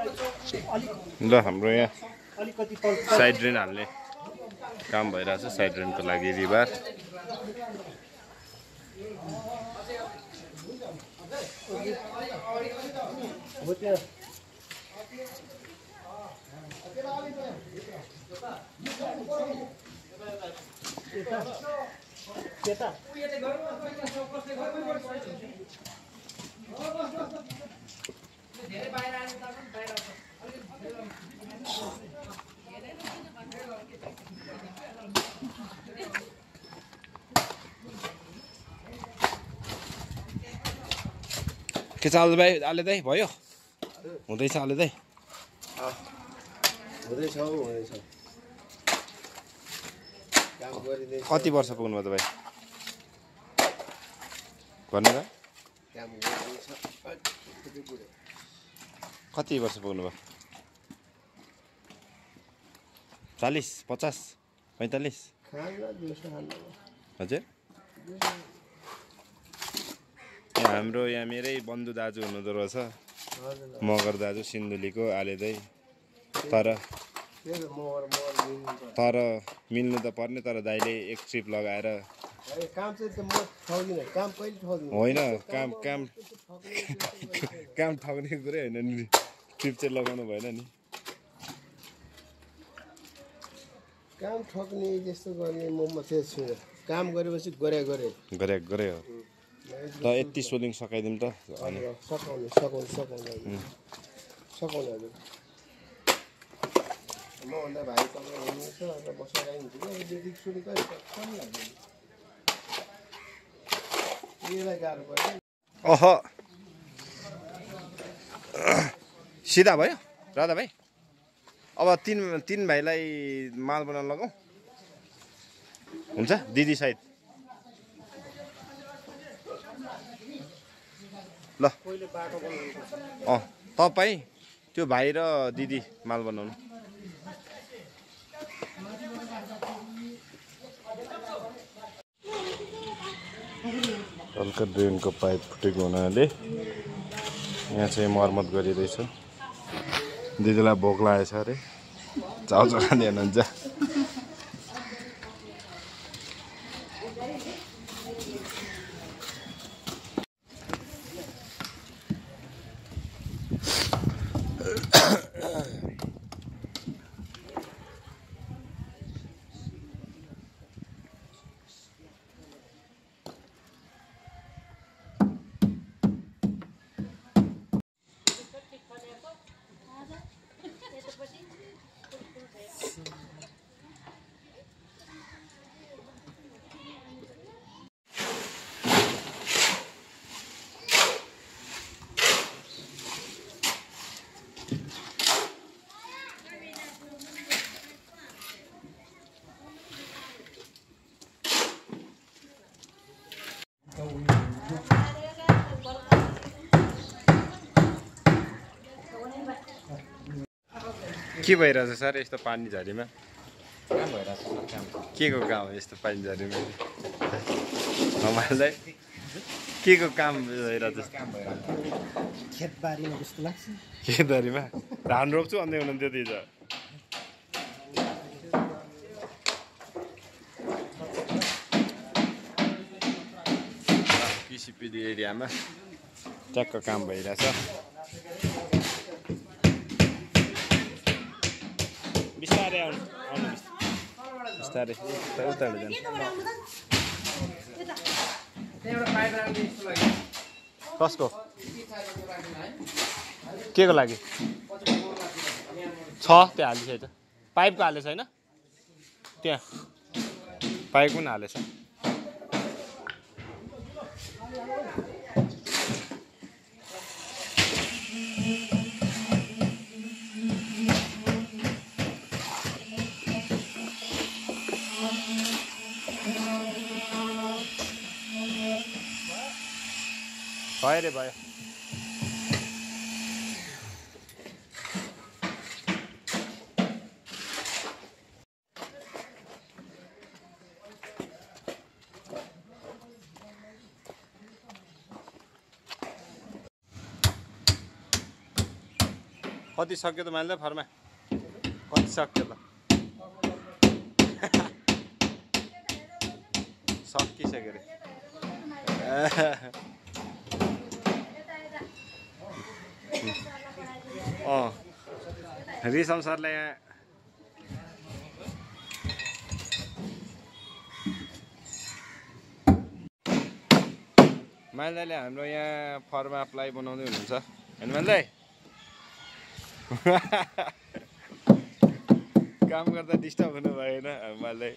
ल हाम्रो यहाँ साइड ड्रेन हाल्ने काम भइरहेछ। साइड ड्रेनको लागि रिबार के छ आलु भाइ? आले दाइ भयो? हुँदैछ आले दाइ? हुँदैछ। कति वर्ष पुग्नुभयो तपाईँ भन्नु त? कति वर्ष पुग्नुभयो? 40, 50, 45? हजुर हाम्रो यहाँ मेरै बन्धु दाजु हुनुहुँदो रहेछ, मगर दाजु सिन्धुलीको आले दाइ। तर मिल्नु त पर्ने, तर दाइले एक ट्रिप लगाएर होइन काम ठग्ने कुरै होइन नि, ट्रिप चाहिँ लगाउनु भएन नि। काम ठग्ने जस्तो गर्ने म मात्रै छु। काम गरेपछि गरे हो त। यति सोलिङ सकाइदिउँ त अनि सकाउने मभन्दा भाइ तपाईँ हुनुहुन्छ र बसेर आइन्छ कि बेदिक सुनेको कम लाग्दैन। यसलाई गाह्रो पर्यो। अह सिधा भयो राधा भाइ। अब तीन भाइलाई माल बनाउन लगाऊ हुन्छ दिदी साइड। ल तपाईँ त्यो भाइ र दिदी माल बनाउनु। हल्का ड्रेनको पाइप फुटेको हुनाले यहाँ चाहिँ मर्मत गरिँदैछ। दिदीलाई भोक लागेछ अरे, चाउचाउ खाँदै हुनुहुन्छ। के भइरहेछ सर यस्तो पानी झरीमा? काम भइरहेछ सर, काम। के को काम हो यस्तो पानी झरीमा? हामीलाई के को काम भइरहेछ? काम भइरहेछ खेतबारीमा जस्तो लाग्छ। खेतबारीमा धान रोप्छु अन्दै हुनुहुन्थ्यो त्यही त। पिसिपिडी एरियामा ट्याक्क काम भइरहेछ। बिस्तारै आउनु बिस्तारै उताबाट जानु। कसको के को लागि छ? त्यहाँ हालिसक्यो त। पाइपको हालेछ होइन? त्यहाँ पाइप पनि हालेछ। भयो रे भयो। कति सक्यो त माइल्दै फर्मा कति सक्यो त सकिसक्यो रे रिसम सरले यहाँ माइल्दाले हाम्रो यहाँ फर्मा प्लाई बनाउँदै हुनुहुन्छ होइन माइल्दै काम गर्दा डिस्टर्ब हुनु भएन माइल्दै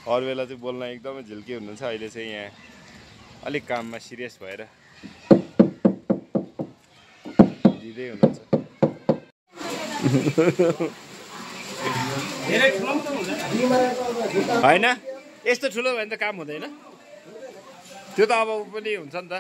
अरू बेला चाहिँ बोल्न एकदमै झिल्की हुनुहुन्छ अहिले चाहिँ यहाँ अलिक काममा सिरियस भएर दिँदै हुनुहुन्छ होइन यस्तो ठुलो भयो भने त काम हुँदैन त्यो त अब पनि हुन्छ नि त